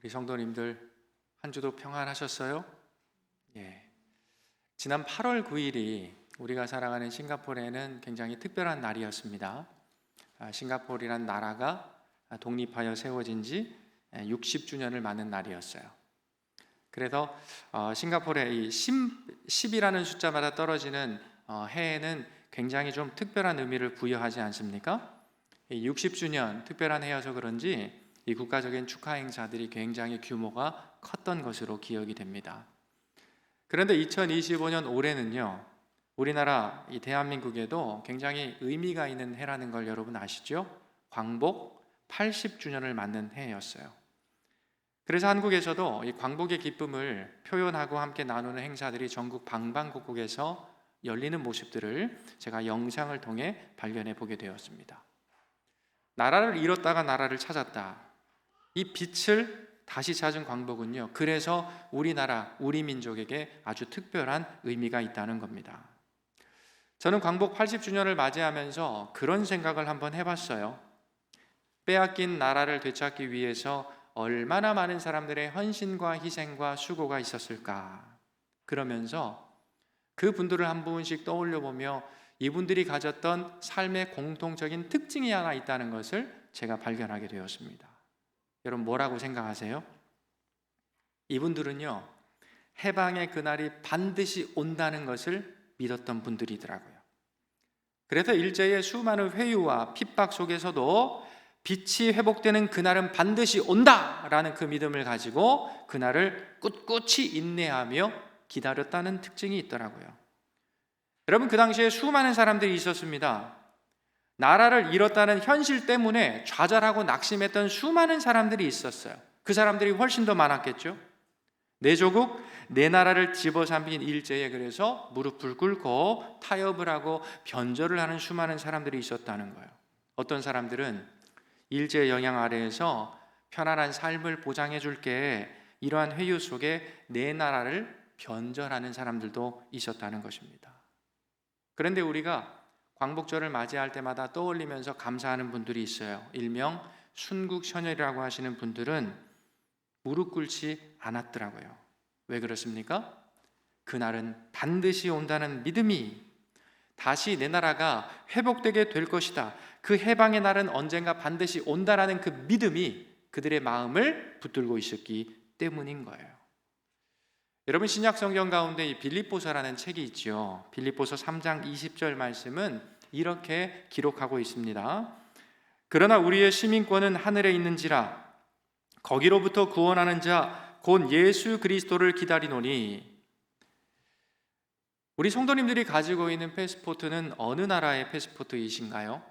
우리 성도님들 한 주도 평안하셨어요? 예. 지난 8월 9일이 우리가 살아가는 싱가포르에는 굉장히 특별한 날이었습니다. 싱가포르란 나라가 독립하여 세워진 지 60주년을 맞는 날이었어요. 그래서 싱가포르의 이 10이라는 숫자마다 떨어지는 해에는 굉장히 좀 특별한 의미를 부여하지 않습니까? 60주년 특별한 해여서 그런지 이 국가적인 축하 행사들이 굉장히 규모가 컸던 것으로 기억이 됩니다. 그런데 2025년 올해는요, 우리나라 이 대한민국에도 굉장히 의미가 있는 해라는 걸 여러분 아시죠? 광복 80주년을 맞는 해였어요. 그래서 한국에서도 이 광복의 기쁨을 표현하고 함께 나누는 행사들이 전국 방방곡곡에서 열리는 모습들을 제가 영상을 통해 발견해 보게 되었습니다. 나라를 잃었다가 나라를 찾았다. 이 빛을 다시 찾은 광복은요, 그래서 우리나라, 우리 민족에게 아주 특별한 의미가 있다는 겁니다. 저는 광복 80주년을 맞이하면서 그런 생각을 한번 해봤어요. 빼앗긴 나라를 되찾기 위해서 얼마나 많은 사람들의 헌신과 희생과 수고가 있었을까. 그러면서 그 분들을 한 분씩 떠올려 보며 이분들이 가졌던 삶의 공통적인 특징이 하나 있다는 것을 제가 발견하게 되었습니다. 여러분 뭐라고 생각하세요? 이분들은요, 해방의 그날이 반드시 온다는 것을 믿었던 분들이더라고요. 그래서 일제의 수많은 회유와 핍박 속에서도 빛이 회복되는 그날은 반드시 온다라는 그 믿음을 가지고 그날을 꿋꿋이 인내하며 기다렸다는 특징이 있더라고요. 여러분, 그 당시에 수많은 사람들이 있었습니다. 나라를 잃었다는 현실 때문에 좌절하고 낙심했던 수많은 사람들이 있었어요. 그 사람들이 훨씬 더 많았겠죠. 내 조국, 내 나라를 집어삼킨 일제에 그래서 무릎을 꿇고 타협을 하고 변절을 하는 수많은 사람들이 있었다는 거예요. 어떤 사람들은 일제의 영향 아래에서 편안한 삶을 보장해 줄게, 이러한 회유 속에 내 나라를 변절하는 사람들도 있었다는 것입니다. 그런데 우리가 광복절을 맞이할 때마다 떠올리면서 감사하는 분들이 있어요. 일명 순국선열이라고 하시는 분들은 무릎 꿇지 않았더라고요. 왜 그렇습니까? 그날은 반드시 온다는 믿음이, 다시 내 나라가 회복되게 될 것이다, 그 해방의 날은 언젠가 반드시 온다라는 그 믿음이 그들의 마음을 붙들고 있었기 때문인 거예요. 여러분, 신약 성경 가운데 이 빌립보서라는 책이 있죠. 빌립보서 3장 20절 말씀은 이렇게 기록하고 있습니다. 그러나 우리의 시민권은 하늘에 있는지라 거기로부터 구원하는 자 곧 예수 그리스도를 기다리노니. 우리 성도님들이 가지고 있는 패스포트는 어느 나라의 패스포트이신가요?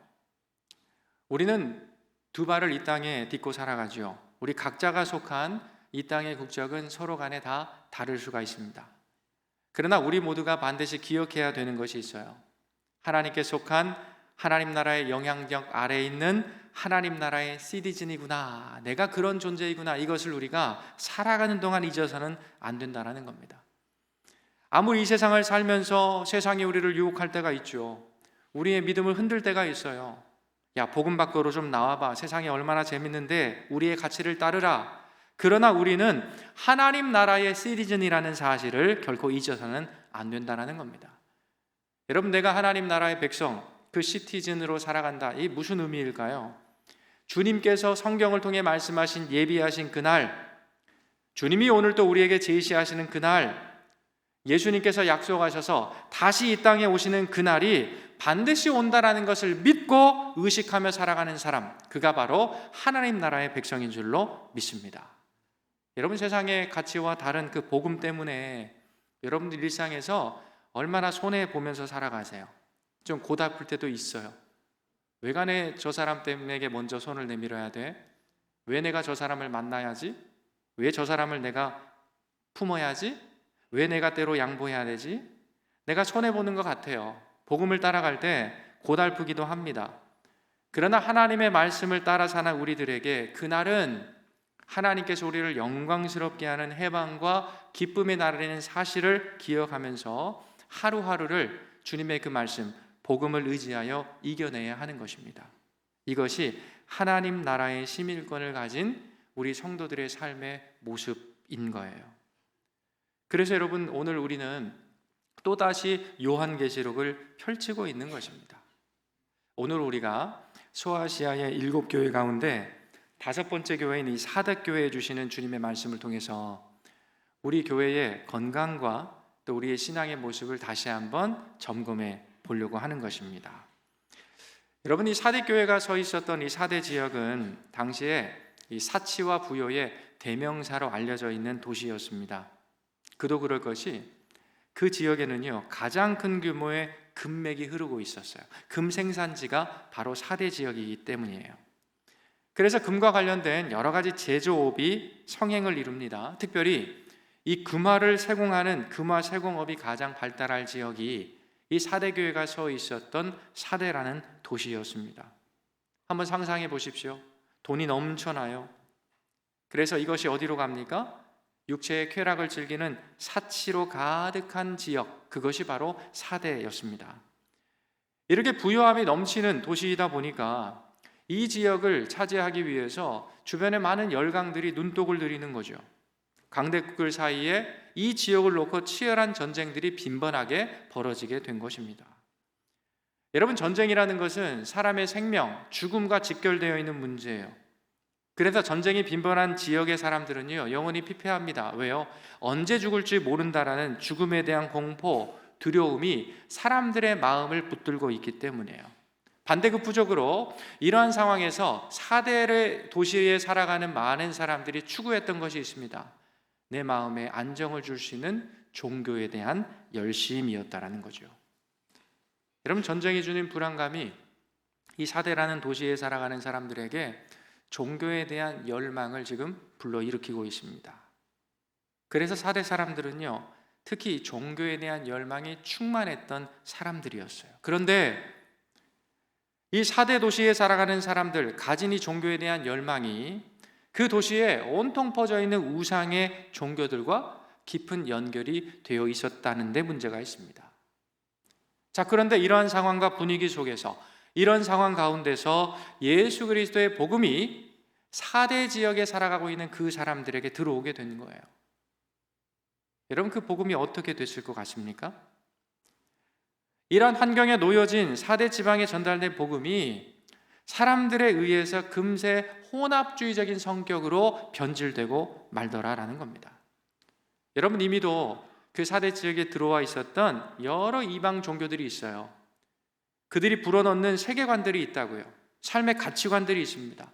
우리는 두 발을 이 땅에 딛고 살아가죠. 우리 각자가 속한 이 땅의 국적은 서로 간에 다 다를 수가 있습니다. 그러나 우리 모두가 반드시 기억해야 되는 것이 있어요. 하나님께 속한 하나님 나라의 영향력 아래에 있는 하나님 나라의 시티즌이구나, 내가 그런 존재이구나, 이것을 우리가 살아가는 동안 잊어서는 안 된다는 겁니다. 아무리 이 세상을 살면서 세상이 우리를 유혹할 때가 있죠. 우리의 믿음을 흔들 때가 있어요. 야, 복음 밖으로 좀 나와봐, 세상이 얼마나 재밌는데 우리의 가치를 따르라. 그러나 우리는 하나님 나라의 시티즌이라는 사실을 결코 잊어서는 안 된다는 겁니다. 여러분, 내가 하나님 나라의 백성, 그 시티즌으로 살아간다, 이 무슨 의미일까요? 주님께서 성경을 통해 말씀하신, 예비하신 그날, 주님이 오늘 또 우리에게 제시하시는 그날, 예수님께서 약속하셔서 다시 이 땅에 오시는 그날이 반드시 온다라는 것을 믿고 의식하며 살아가는 사람, 그가 바로 하나님 나라의 백성인 줄로 믿습니다. 여러분, 세상의 가치와 다른 그 복음 때문에 여러분들 일상에서 얼마나 손해보면서 살아가세요? 좀 고달플 때도 있어요. 외간에 저 사람 때문에 먼저 손을 내밀어야 돼? 왜 내가 저 사람을 만나야지? 왜 저 사람을 내가 품어야지? 왜 내가 때로 양보해야 되지? 내가 손해보는 것 같아요. 복음을 따라갈 때 고달프기도 합니다. 그러나 하나님의 말씀을 따라 사는 우리들에게 그날은 하나님께서 우리를 영광스럽게 하는 해방과 기쁨의 날이라는 사실을 기억하면서 하루하루를 주님의 그 말씀, 복음을 의지하여 이겨내야 하는 것입니다. 이것이 하나님 나라의 시민권을 가진 우리 성도들의 삶의 모습인 거예요. 그래서 여러분, 오늘 우리는 또다시 요한계시록을 펼치고 있는 것입니다. 오늘 우리가 소아시아의 7교회 가운데 5번째 교회인 이 사대교회에 주시는 주님의 말씀을 통해서 우리 교회의 건강과 또 우리의 신앙의 모습을 다시 한번 점검해 보려고 하는 것입니다. 여러분, 이 사대교회가 서 있었던 이 사대 지역은 당시에 이 사치와 부요의 대명사로 알려져 있는 도시였습니다. 그도 그럴 것이 그 지역에는요, 가장 큰 규모의 금맥이 흐르고 있었어요. 금 생산지가 바로 사대 지역이기 때문이에요. 그래서 금과 관련된 여러 가지 제조업이 성행을 이룹니다. 특별히 이 금화를 세공하는 금화 세공업이 가장 발달할 지역이 이 사대교회가 서 있었던 사대라는 도시였습니다. 한번 상상해 보십시오. 돈이 넘쳐나요. 그래서 이것이 어디로 갑니까? 육체의 쾌락을 즐기는 사치로 가득한 지역, 그것이 바로 사대였습니다. 이렇게 부유함이 넘치는 도시이다 보니까 이 지역을 차지하기 위해서 주변에 많은 열강들이 눈독을 들이는 거죠. 강대국들 사이에 이 지역을 놓고 치열한 전쟁들이 빈번하게 벌어지게 된 것입니다. 여러분, 전쟁이라는 것은 사람의 생명, 죽음과 직결되어 있는 문제예요. 그래서 전쟁이 빈번한 지역의 사람들은요, 영원히 피폐합니다. 왜요? 언제 죽을지 모른다라는 죽음에 대한 공포, 두려움이 사람들의 마음을 붙들고 있기 때문이에요. 반대급부적으로 이러한 상황에서 사대의 도시에 살아가는 많은 사람들이 추구했던 것이 있습니다. 내 마음에 안정을 줄 수 있는 종교에 대한 열심이었다라는 거죠. 여러분, 전쟁이 주는 불안감이 이 사대라는 도시에 살아가는 사람들에게 종교에 대한 열망을 지금 불러일으키고 있습니다. 그래서 사대 사람들은요, 특히 종교에 대한 열망이 충만했던 사람들이었어요. 그런데 이 사대 도시에 살아가는 사람들, 가진 이 종교에 대한 열망이 그 도시에 온통 퍼져 있는 우상의 종교들과 깊은 연결이 되어 있었다는 데 문제가 있습니다. 자, 그런데 이러한 상황과 분위기 속에서, 이런 상황 가운데서 예수 그리스도의 복음이 사대 지역에 살아가고 있는 그 사람들에게 들어오게 된 거예요. 여러분, 그 복음이 어떻게 됐을 것 같습니까? 이런 환경에 놓여진 사대 지방에 전달된 복음이 사람들에 의해서 금세 혼합주의적인 성격으로 변질되고 말더라라는 겁니다. 여러분, 이미도 그 사대 지역에 들어와 있었던 여러 이방 종교들이 있어요. 그들이 불어넣는 세계관들이 있다고요. 삶의 가치관들이 있습니다.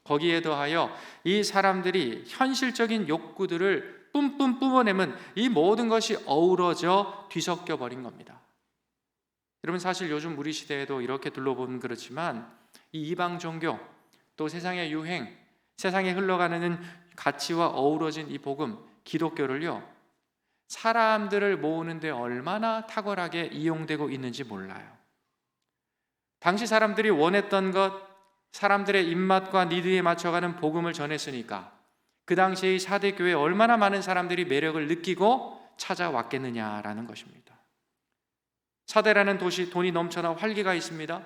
거기에 더하여 이 사람들이 현실적인 욕구들을 뿜뿜 뿜어내면 이 모든 것이 어우러져 뒤섞여 버린 겁니다. 여러분, 사실 요즘 우리 시대에도 이렇게 둘러보면 그렇지만 이 이방 종교, 또 세상의 유행, 세상에 흘러가는 가치와 어우러진 이 복음, 기독교를요, 사람들을 모으는데 얼마나 탁월하게 이용되고 있는지 몰라요. 당시 사람들이 원했던 것, 사람들의 입맛과 니드에 맞춰가는 복음을 전했으니까 그 당시의 사대교회에 얼마나 많은 사람들이 매력을 느끼고 찾아왔겠느냐라는 것입니다. 사대라는 도시, 돈이 넘쳐나 활기가 있습니다.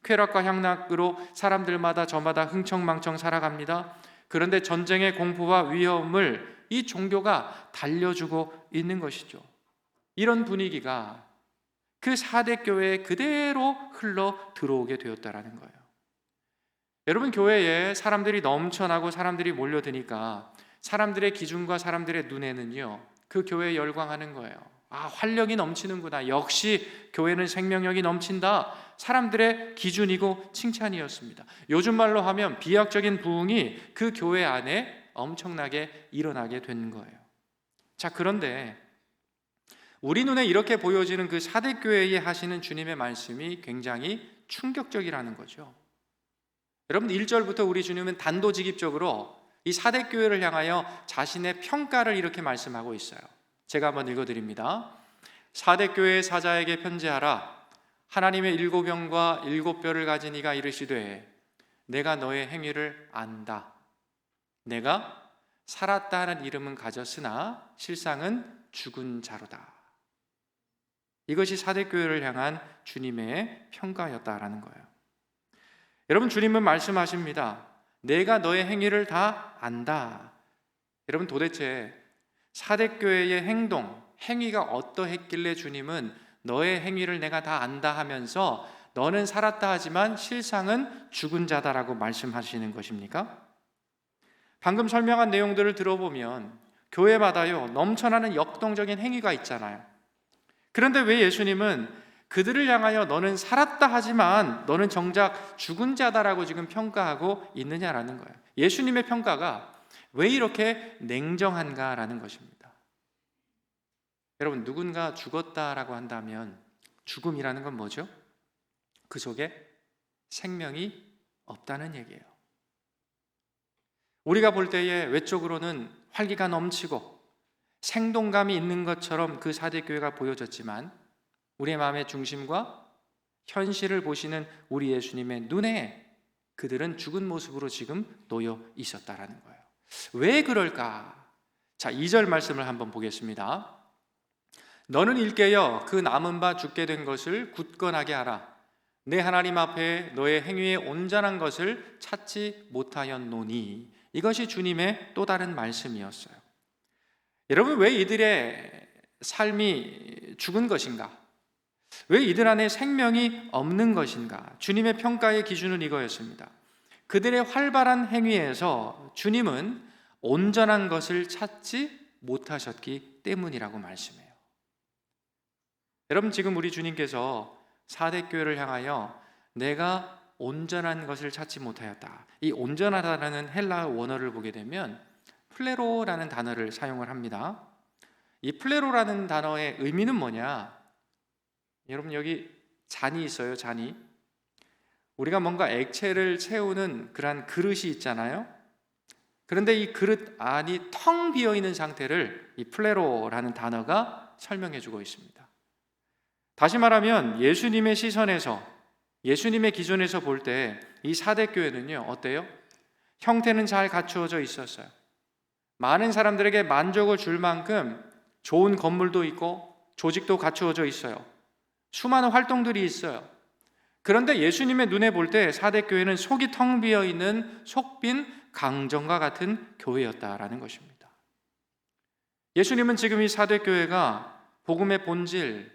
쾌락과 향락으로 사람들마다 저마다 흥청망청 살아갑니다. 그런데 전쟁의 공포와 위험을 이 종교가 달려주고 있는 것이죠. 이런 분위기가 그 사대교회에 그대로 흘러 들어오게 되었다라는 거예요. 여러분, 교회에 사람들이 넘쳐나고 사람들이 몰려드니까 사람들의 기준과 사람들의 눈에는요, 그 교회에 열광하는 거예요. 아, 활력이 넘치는구나. 역시 교회는 생명력이 넘친다. 사람들의 기준이고 칭찬이었습니다. 요즘 말로 하면 비약적인 부흥이 그 교회 안에 엄청나게 일어나게 된 거예요. 자, 그런데 우리 눈에 이렇게 보여지는 그 사대교회에 하시는 주님의 말씀이 굉장히 충격적이라는 거죠. 여러분, 1절부터 우리 주님은 단도직입적으로 이 사대교회를 향하여 자신의 평가를 이렇게 말씀하고 있어요. 제가 한번 읽어드립니다. 사대교회의 사자에게 편지하라. 하나님의 7영과 7뼈를 가진 이가 이르시되 내가 너의 행위를 안다. 내가 살았다 하는 이름은 가졌으나 실상은 죽은 자로다. 이것이 사대교회를 향한 주님의 평가였다라는 거예요. 여러분, 주님은 말씀하십니다. 내가 너의 행위를 다 안다. 여러분, 도대체 사대교회의 행위가 어떠했길래 주님은 너의 행위를 내가 다 안다 하면서 너는 살았다 하지만 실상은 죽은 자다라고 말씀하시는 것입니까? 방금 설명한 내용들을 들어보면 교회마다요 넘쳐나는 역동적인 행위가 있잖아요. 그런데 왜 예수님은 그들을 향하여 너는 살았다 하지만 너는 정작 죽은 자다라고 지금 평가하고 있느냐라는 거예요. 예수님의 평가가 왜 이렇게 냉정한가라는 것입니다. 여러분, 누군가 죽었다라고 한다면 죽음이라는 건 뭐죠? 그 속에 생명이 없다는 얘기예요. 우리가 볼 때에 외적으로는 활기가 넘치고 생동감이 있는 것처럼 그 사대교회가 보여졌지만 우리의 마음의 중심과 현실을 보시는 우리 예수님의 눈에 그들은 죽은 모습으로 지금 놓여 있었다라는 거예요. 왜 그럴까? 자, 2절 말씀을 한번 보겠습니다. 너는 일깨어 그 남은 바 죽게 된 것을 굳건하게 하라. 내 하나님 앞에 너의 행위에 온전한 것을 찾지 못하였노니. 이것이 주님의 또 다른 말씀이었어요. 여러분, 왜 이들의 삶이 죽은 것인가? 왜 이들 안에 생명이 없는 것인가? 주님의 평가의 기준은 이거였습니다. 그들의 활발한 행위에서 주님은 온전한 것을 찾지 못하셨기 때문이라고 말씀해요. 여러분, 지금 우리 주님께서 사대교회를 향하여 내가 온전한 것을 찾지 못하였다. 이 온전하다라는 헬라어 원어를 보게 되면 플레로라는 단어를 사용을 합니다. 이 플레로라는 단어의 의미는 뭐냐? 여러분, 여기 잔이 있어요. 잔이. 우리가 뭔가 액체를 채우는 그러한 그릇이 있잖아요. 그런데 이 그릇 안이 텅 비어 있는 상태를 이 플레로라는 단어가 설명해 주고 있습니다. 다시 말하면 예수님의 시선에서, 예수님의 기준에서 볼 때 이 사대교회는요 어때요? 형태는 잘 갖추어져 있었어요. 많은 사람들에게 만족을 줄 만큼 좋은 건물도 있고 조직도 갖추어져 있어요. 수많은 활동들이 있어요. 그런데 예수님의 눈에 볼 때 사대교회는 속이 텅 비어 있는 속빈 강정과 같은 교회였다라는 것입니다. 예수님은 지금 이 사대교회가 복음의 본질,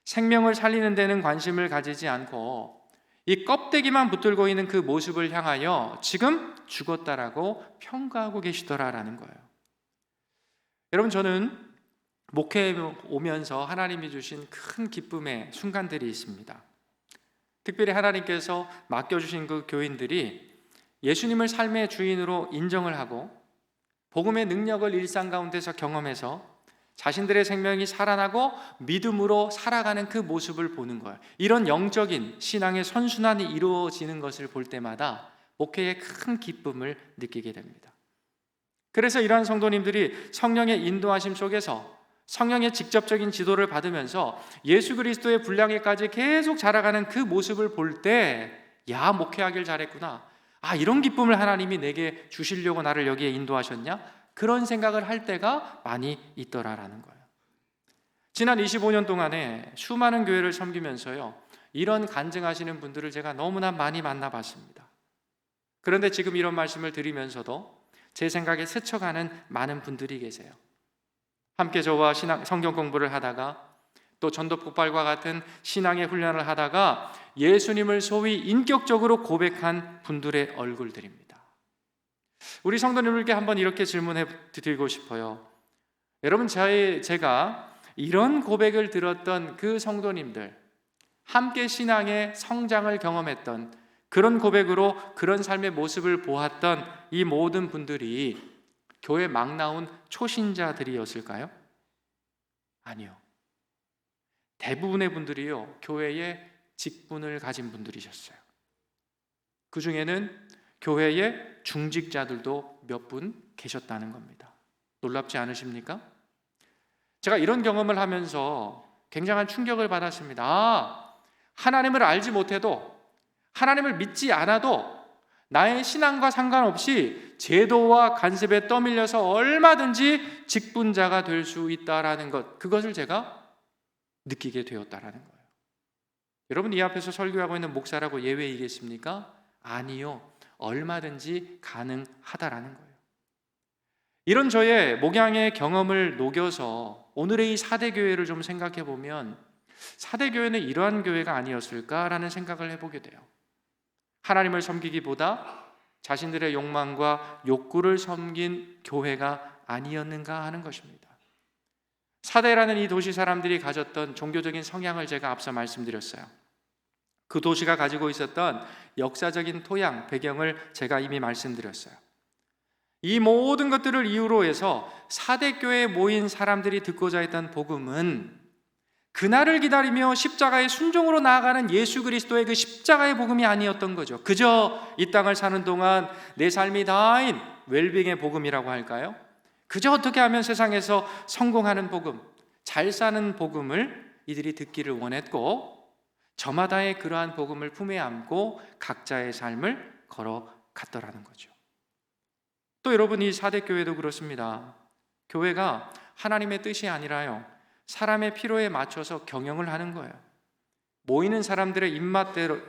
생명을 살리는 데는 관심을 가지지 않고 이 껍데기만 붙들고 있는 그 모습을 향하여 지금 죽었다라고 평가하고 계시더라라는 거예요. 여러분, 저는 목회에 오면서 하나님이 주신 큰 기쁨의 순간들이 있습니다. 특별히 하나님께서 맡겨주신 그 교인들이 예수님을 삶의 주인으로 인정을 하고 복음의 능력을 일상 가운데서 경험해서 자신들의 생명이 살아나고 믿음으로 살아가는 그 모습을 보는 거예요. 이런 영적인 신앙의 선순환이 이루어지는 것을 볼 때마다 목회의 큰 기쁨을 느끼게 됩니다. 그래서 이러한 성도님들이 성령의 인도하심 속에서 성령의 직접적인 지도를 받으면서 예수 그리스도의 분량에까지 계속 자라가는 그 모습을 볼 때, 야, 목회하길 잘했구나. 아, 이런 기쁨을 하나님이 내게 주시려고 나를 여기에 인도하셨냐? 그런 생각을 할 때가 많이 있더라라는 거예요. 지난 25년 동안에 수많은 교회를 섬기면서요, 이런 간증하시는 분들을 제가 너무나 많이 만나봤습니다. 그런데 지금 이런 말씀을 드리면서도 제 생각에 스쳐가는 많은 분들이 계세요. 함께 저와 성경 공부를 하다가 또 전도 폭발과 같은 신앙의 훈련을 하다가 예수님을 소위 인격적으로 고백한 분들의 얼굴들입니다. 우리 성도님들께 한번 이렇게 질문해 드리고 싶어요. 여러분, 제가 이런 고백을 들었던 그 성도님들, 함께 신앙의 성장을 경험했던 그런 고백으로 그런 삶의 모습을 보았던 이 모든 분들이 교회 막 나온 초신자들이었을까요? 아니요. 대부분의 분들이요, 교회에 직분을 가진 분들이셨어요. 그 중에는 교회의 중직자들도 몇 분 계셨다는 겁니다. 놀랍지 않으십니까? 제가 이런 경험을 하면서 굉장한 충격을 받았습니다. 아, 하나님을 알지 못해도, 하나님을 믿지 않아도 나의 신앙과 상관없이 제도와 간섭에 떠밀려서 얼마든지 직분자가 될 수 있다라는 것, 그것을 제가 느끼게 되었다라는 거예요. 여러분, 이 앞에서 설교하고 있는 목사라고 예외이겠습니까? 아니요. 얼마든지 가능하다라는 거예요. 이런 저의 목양의 경험을 녹여서 오늘의 이 사대교회를 좀 생각해 보면 사대교회는 이러한 교회가 아니었을까라는 생각을 해보게 돼요. 하나님을 섬기기보다 자신들의 욕망과 욕구를 섬긴 교회가 아니었는가 하는 것입니다. 사대라는 이 도시 사람들이 가졌던 종교적인 성향을 제가 앞서 말씀드렸어요. 그 도시가 가지고 있었던 역사적인 토양, 배경을 제가 이미 말씀드렸어요. 이 모든 것들을 이유로 해서 사대교회에 모인 사람들이 듣고자 했던 복음은 그날을 기다리며 십자가의 순종으로 나아가는 예수 그리스도의 그 십자가의 복음이 아니었던 거죠. 그저 이 땅을 사는 동안 내 삶이 다인 웰빙의 복음이라고 할까요? 그저 어떻게 하면 세상에서 성공하는 복음, 잘 사는 복음을 이들이 듣기를 원했고 저마다의 그러한 복음을 품에 안고 각자의 삶을 걸어갔더라는 거죠. 또 여러분, 이 사대교회도 그렇습니다. 교회가 하나님의 뜻이 아니라요, 사람의 필요에 맞춰서 경영을 하는 거예요. 모이는 사람들의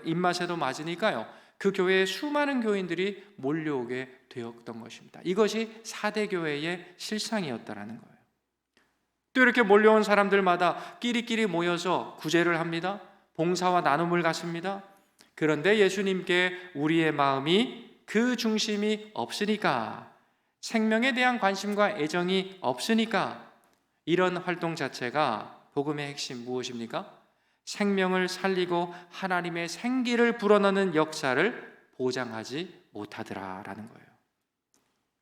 입맛에도 맞으니까요, 그 교회에 수많은 교인들이 몰려오게 되었던 것입니다. 이것이 사대교회의 실상이었다라는 거예요. 또 이렇게 몰려온 사람들마다 끼리끼리 모여서 구제를 합니다. 봉사와 나눔을 갖습니다. 그런데 예수님께 우리의 마음이 그 중심이 없으니까, 생명에 대한 관심과 애정이 없으니까 이런 활동 자체가 복음의 핵심 무엇입니까? 생명을 살리고 하나님의 생기를 불어넣는 역사를 보장하지 못하더라라는 거예요.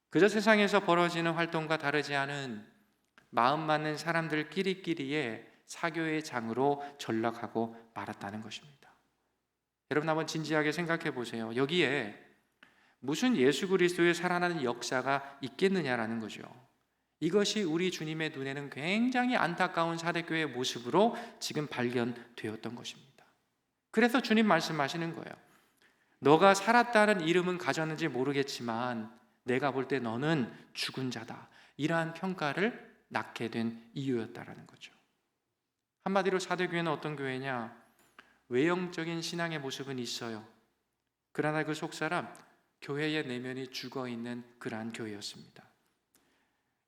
그저 세상에서 벌어지는 활동과 다르지 않은 마음 맞는 사람들끼리의 사교의 장으로 전락하고 말았다는 것입니다. 여러분, 한번 진지하게 생각해 보세요. 여기에 무슨 예수 그리스도의 살아나는 역사가 있겠느냐라는 거죠. 이것이 우리 주님의 눈에는 굉장히 안타까운 사대교회의 모습으로 지금 발견되었던 것입니다. 그래서 주님 말씀하시는 거예요. 너가 살았다는 이름은 가졌는지 모르겠지만 내가 볼 때 너는 죽은 자다. 이러한 평가를 낳게 된 이유였다라는 거죠. 한마디로 사대교회는 어떤 교회냐? 외형적인 신앙의 모습은 있어요. 그러나 그 속사람, 교회의 내면이 죽어있는 그러한 교회였습니다.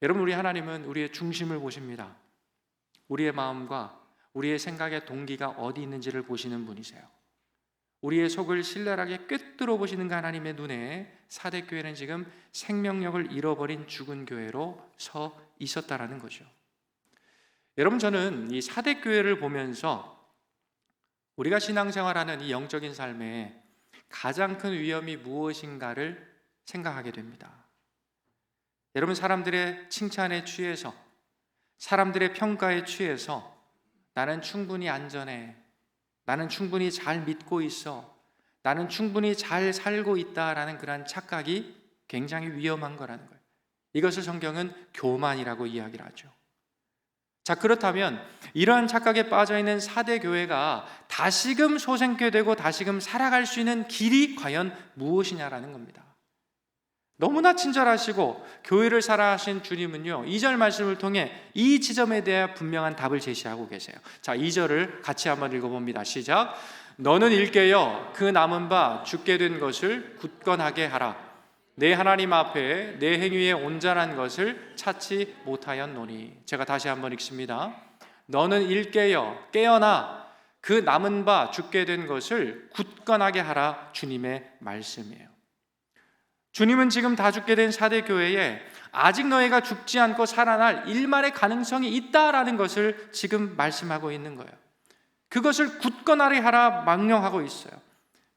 여러분, 우리 하나님은 우리의 중심을 보십니다. 우리의 마음과 우리의 생각의 동기가 어디 있는지를 보시는 분이세요. 우리의 속을 신랄하게 꿰뚫어 보시는 그 하나님의 눈에 사대교회는 지금 생명력을 잃어버린 죽은 교회로 서 있었다라는 거죠. 여러분, 저는 이 사대교회를 보면서 우리가 신앙생활하는 이 영적인 삶에 가장 큰 위험이 무엇인가를 생각하게 됩니다. 여러분, 사람들의 칭찬에 취해서, 사람들의 평가에 취해서 나는 충분히 안전해, 나는 충분히 잘 믿고 있어, 나는 충분히 잘 살고 있다라는 그런 착각이 굉장히 위험한 거라는 거예요. 이것을 성경은 교만이라고 이야기를 하죠. 자, 그렇다면 이러한 착각에 빠져있는 사대교회가 다시금 소생케 되고 다시금 살아갈 수 있는 길이 과연 무엇이냐라는 겁니다. 너무나 친절하시고 교회를 사랑하신 주님은요, 2절 말씀을 통해 이 지점에 대해 분명한 답을 제시하고 계세요. 자, 2절을 같이 한번 읽어봅니다. 시작. 너는 일깨어 그 남은 바 죽게 된 것을 굳건하게 하라. 내 하나님 앞에 내 행위에 온전한 것을 찾지 못하였노니. 제가 다시 한번 읽습니다. 너는 일깨어, 깨어나 그 남은 바 죽게 된 것을 굳건하게 하라. 주님의 말씀이에요. 주님은 지금 다 죽게 된 사대교회에 아직 너희가 죽지 않고 살아날 일말의 가능성이 있다라는 것을 지금 말씀하고 있는 거예요. 그것을 굳건하게 하라 망령하고 있어요.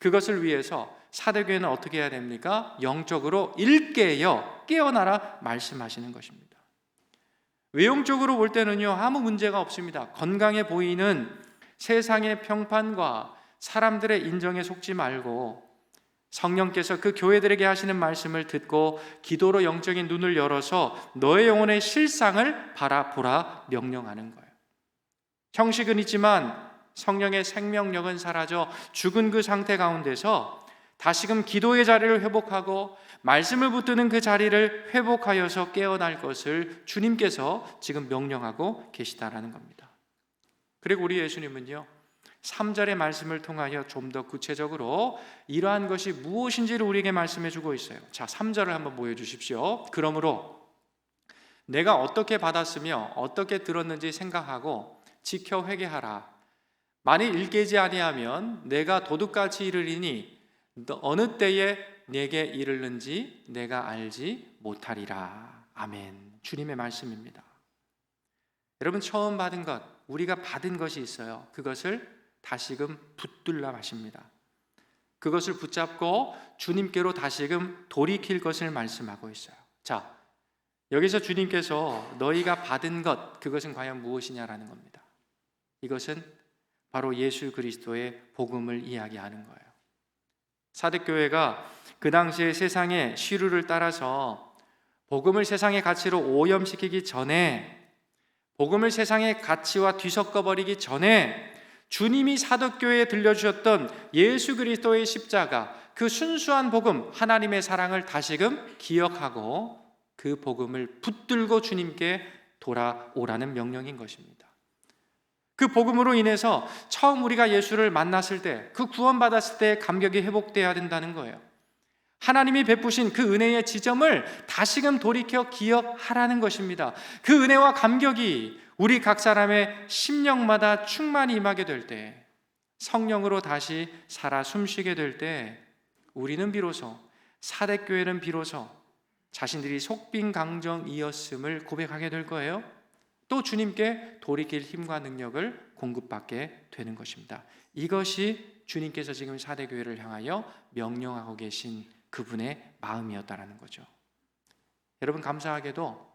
그것을 위해서 사대교회는 어떻게 해야 됩니까? 영적으로 일깨어 깨어나라 말씀하시는 것입니다. 외형적으로 볼 때는요, 아무 문제가 없습니다. 건강해 보이는 세상의 평판과 사람들의 인정에 속지 말고 성령께서 그 교회들에게 하시는 말씀을 듣고 기도로 영적인 눈을 열어서 너의 영혼의 실상을 바라보라 명령하는 거예요. 형식은 있지만 성령의 생명력은 사라져 죽은 그 상태 가운데서 다시금 기도의 자리를 회복하고 말씀을 붙드는 그 자리를 회복하여서 깨어날 것을 주님께서 지금 명령하고 계시다라는 겁니다. 그리고 우리 예수님은요, 3절의 말씀을 통하여 좀 더 구체적으로 이러한 것이 무엇인지를 우리에게 말씀해 주고 있어요. 자, 3절을 한번 보여주십시오. 그러므로 내가 어떻게 받았으며 어떻게 들었는지 생각하고 지켜 회개하라. 만일 일깨지 아니하면 내가 도둑같이 이르리니 어느 때에 내게 이르는지 내가 알지 못하리라. 아멘. 주님의 말씀입니다. 여러분, 처음 받은 것, 우리가 받은 것이 있어요. 그것을 다시금 붙들라 하십니다. 그것을 붙잡고 주님께로 다시금 돌이킬 것을 말씀하고 있어요. 자, 여기서 주님께서 너희가 받은 것, 그것은 과연 무엇이냐라는 겁니다. 이것은 바로 예수 그리스도의 복음을 이야기하는 거예요. 사대교회가 그 당시에 세상의 시류를 따라서 복음을 세상의 가치로 오염시키기 전에, 복음을 세상의 가치와 뒤섞어 버리기 전에 주님이 사도교회에 들려주셨던 예수 그리스도의 십자가, 그 순수한 복음, 하나님의 사랑을 다시금 기억하고 그 복음을 붙들고 주님께 돌아오라는 명령인 것입니다. 그 복음으로 인해서 처음 우리가 예수를 만났을 때, 그 구원받았을 때의 감격이 회복되어야 된다는 거예요. 하나님이 베푸신 그 은혜의 지점을 다시금 돌이켜 기억하라는 것입니다. 그 은혜와 감격이 우리 각 사람의 심령마다 충만히 임하게 될 때, 성령으로 다시 살아 숨쉬게 될 때, 우리는 비로소, 사대교회는 비로소 자신들이 속빈강정이었음을 고백하게 될 거예요. 또 주님께 돌이킬 힘과 능력을 공급받게 되는 것입니다. 이것이 주님께서 지금 사대교회를 향하여 명령하고 계신 그분의 마음이었다라는 거죠. 여러분, 감사하게도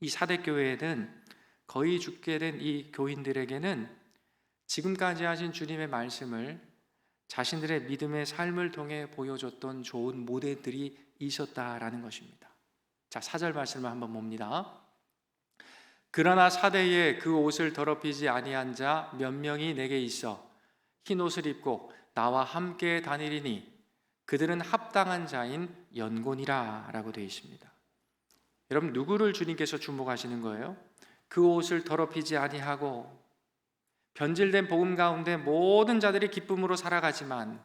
이 사대교회는 거의 죽게 된 이 교인들에게는 지금까지 하신 주님의 말씀을 자신들의 믿음의 삶을 통해 보여줬던 좋은 모델들이 있었다라는 것입니다. 자, 4절 말씀을 한번 봅니다. 그러나 사대에 그 옷을 더럽히지 아니한 자 몇 명이 내게 있어 흰 옷을 입고 나와 함께 다니리니 그들은 합당한 자인 연곤이라 라고 되어 있습니다. 여러분, 누구를 주님께서 주목하시는 거예요? 그 옷을 더럽히지 아니하고 변질된 복음 가운데 모든 자들이 기쁨으로 살아가지만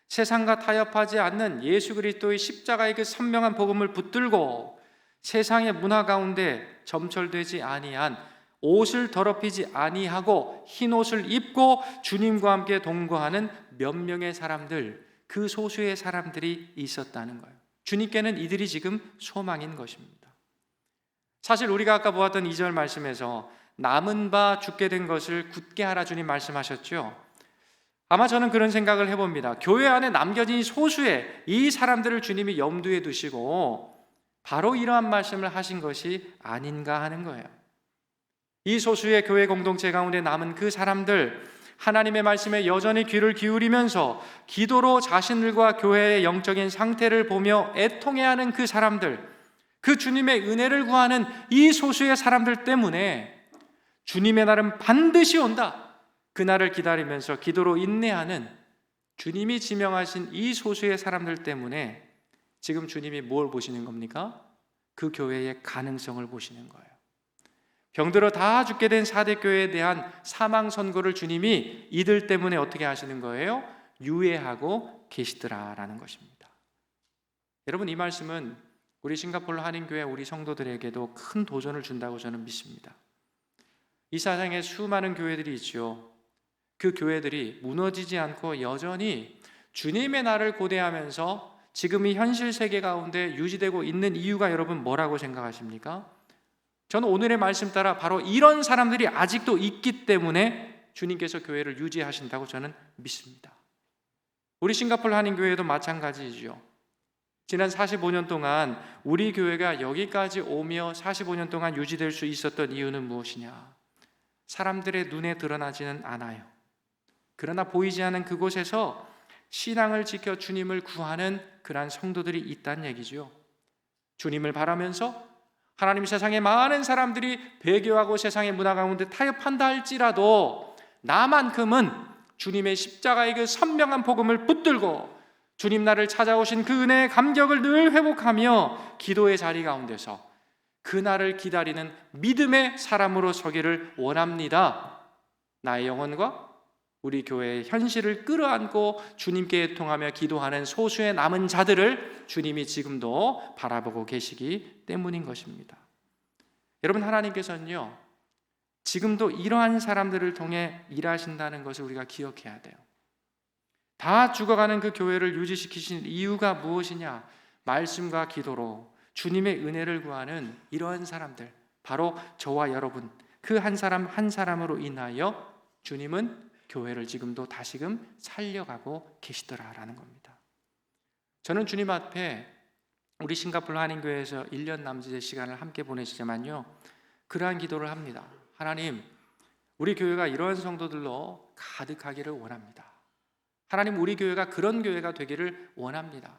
세상과 타협하지 않는 예수 그리스도의 십자가의 그 선명한 복음을 붙들고 세상의 문화 가운데 점철되지 아니한 옷을 더럽히지 아니하고 흰 옷을 입고 주님과 함께 동거하는 몇 명의 사람들, 그 소수의 사람들이 있었다는 거예요. 주님께는 이들이 지금 소망인 것입니다. 사실 우리가 아까 보았던 2절 말씀에서 남은 바 죽게 된 것을 굳게 하라 주님 말씀하셨죠. 아마 저는 그런 생각을 해봅니다. 교회 안에 남겨진 소수의 이 사람들을 주님이 염두에 두시고 바로 이러한 말씀을 하신 것이 아닌가 하는 거예요. 이 소수의 교회 공동체 가운데 남은 그 사람들, 하나님의 말씀에 여전히 귀를 기울이면서 기도로 자신들과 교회의 영적인 상태를 보며 애통해하는 그 사람들, 그 주님의 은혜를 구하는 이 소수의 사람들 때문에 주님의 날은 반드시 온다, 그 날을 기다리면서 기도로 인내하는 주님이 지명하신 이 소수의 사람들 때문에 지금 주님이 뭘 보시는 겁니까? 그 교회의 가능성을 보시는 거예요. 병들어 다 죽게 된 사대교회에 대한 사망 선고를 주님이 이들 때문에 어떻게 하시는 거예요? 유예하고 계시더라라는 것입니다. 여러분, 이 말씀은 우리 싱가포르 한인교회 우리 성도들에게도 큰 도전을 준다고 저는 믿습니다. 이 세상에 수많은 교회들이 있죠. 그 교회들이 무너지지 않고 여전히 주님의 날을 고대하면서 지금 이 현실 세계 가운데 유지되고 있는 이유가 여러분 뭐라고 생각하십니까? 저는 오늘의 말씀 따라 바로 이런 사람들이 아직도 있기 때문에 주님께서 교회를 유지하신다고 저는 믿습니다. 우리 싱가포르 한인교회도 마찬가지이죠. 지난 45년 동안 우리 교회가 여기까지 오며 45년 동안 유지될 수 있었던 이유는 무엇이냐? 사람들의 눈에 드러나지는 않아요. 그러나 보이지 않는 그곳에서 신앙을 지켜 주님을 구하는 그러한 성도들이 있다는 얘기죠. 주님을 바라면서 하나님, 세상에 많은 사람들이 배교하고 세상의 문화 가운데 타협한다 할지라도 나만큼은 주님의 십자가의 그 선명한 복음을 붙들고 주님 나를 찾아오신 그 은혜의 감격을 늘 회복하며 기도의 자리 가운데서 그 날을 기다리는 믿음의 사람으로 서기를 원합니다. 나의 영혼과 우리 교회의 현실을 끌어안고 주님께 통하며 기도하는 소수의 남은 자들을 주님이 지금도 바라보고 계시기 때문인 것입니다. 여러분, 하나님께서는요, 지금도 이러한 사람들을 통해 일하신다는 것을 우리가 기억해야 돼요. 다 죽어가는 그 교회를 유지시키신 이유가 무엇이냐? 말씀과 기도로 주님의 은혜를 구하는 이러한 사람들, 바로 저와 여러분, 그 한 사람 한 사람으로 인하여 주님은 교회를 지금도 다시금 살려가고 계시더라라는 겁니다. 저는 주님 앞에 우리 싱가포르 한인교회에서 1년 남짓의 시간을 함께 보내시지만요, 그러한 기도를 합니다. 하나님, 우리 교회가 이러한 성도들로 가득하기를 원합니다. 하나님, 우리 교회가 그런 교회가 되기를 원합니다.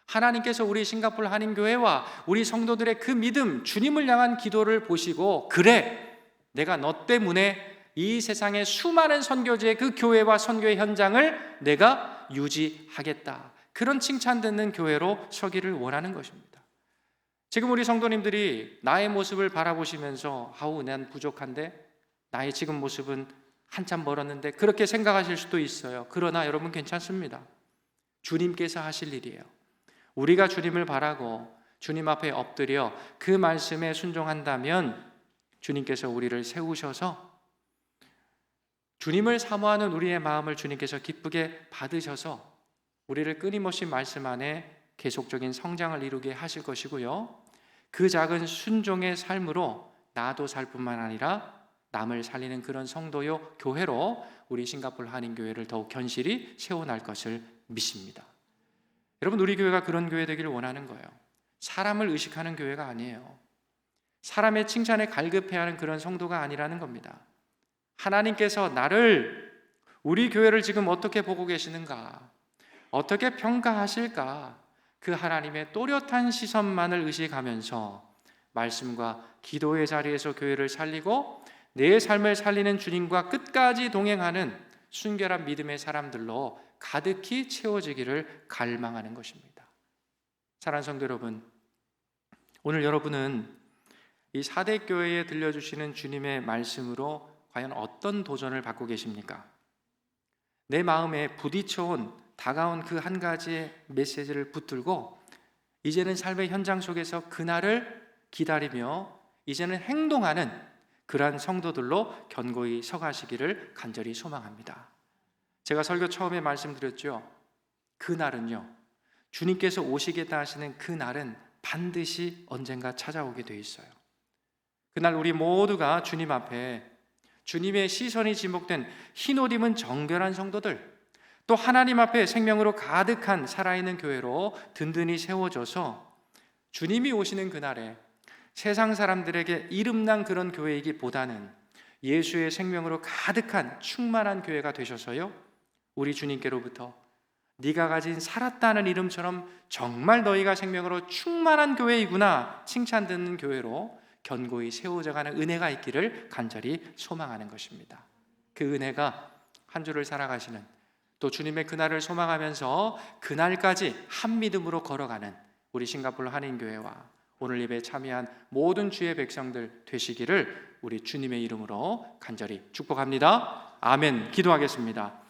하나님께서 우리 싱가포르 한인교회와 우리 성도들의 그 믿음, 주님을 향한 기도를 보시고, 그래, 내가 너 때문에 이 세상의 수많은 선교지의 그 교회와 선교의 현장을 내가 유지하겠다, 그런 칭찬 듣는 교회로 서기를 원하는 것입니다. 지금 우리 성도님들이 나의 모습을 바라보시면서 아우, 난 부족한데, 나의 지금 모습은 한참 멀었는데, 그렇게 생각하실 수도 있어요. 그러나 여러분, 괜찮습니다. 주님께서 하실 일이에요. 우리가 주님을 바라고 주님 앞에 엎드려 그 말씀에 순종한다면 주님께서 우리를 세우셔서 주님을 사모하는 우리의 마음을 주님께서 기쁘게 받으셔서 우리를 끊임없이 말씀 안에 계속적인 성장을 이루게 하실 것이고요, 그 작은 순종의 삶으로 나도 살 뿐만 아니라 남을 살리는 그런 성도요 교회로 우리 싱가포르 한인교회를 더욱 견실히 세워날 것을 믿습니다. 여러분, 우리 교회가 그런 교회 되기를 원하는 거예요. 사람을 의식하는 교회가 아니에요. 사람의 칭찬에 갈급해하는 그런 성도가 아니라는 겁니다. 하나님께서 나를, 우리 교회를 지금 어떻게 보고 계시는가, 어떻게 평가하실까, 그 하나님의 또렷한 시선만을 의식하면서 말씀과 기도의 자리에서 교회를 살리고 내 삶을 살리는 주님과 끝까지 동행하는 순결한 믿음의 사람들로 가득히 채워지기를 갈망하는 것입니다. 사랑하는 성도 여러분, 오늘 여러분은 이 사대교회에 들려주시는 주님의 말씀으로 과연 어떤 도전을 받고 계십니까? 내 마음에 부딪혀온 다가온 그 한 가지의 메시지를 붙들고 이제는 삶의 현장 속에서 그날을 기다리며 이제는 행동하는 그러한 성도들로 견고히 서가시기를 간절히 소망합니다. 제가 설교 처음에 말씀드렸죠. 그날은요, 주님께서 오시겠다 하시는 그날은 반드시 언젠가 찾아오게 돼 있어요. 그날 우리 모두가 주님 앞에 주님의 시선이 지목된 흰옷 입은 정결한 성도들, 또 하나님 앞에 생명으로 가득한 살아있는 교회로 든든히 세워져서 주님이 오시는 그날에 세상 사람들에게 이름난 그런 교회이기보다는 예수의 생명으로 가득한 충만한 교회가 되셔서요, 우리 주님께로부터 네가 가진 살았다는 이름처럼 정말 너희가 생명으로 충만한 교회이구나 칭찬 듣는 교회로 견고히 세워져가는 은혜가 있기를 간절히 소망하는 것입니다. 그 은혜가 한 주를 살아가시는, 또 주님의 그날을 소망하면서 그날까지 한 믿음으로 걸어가는 우리 싱가포르 한인교회와 오늘 예배에 참여한 모든 주의 백성들 되시기를 우리 주님의 이름으로 간절히 축복합니다. 아멘. 기도하겠습니다.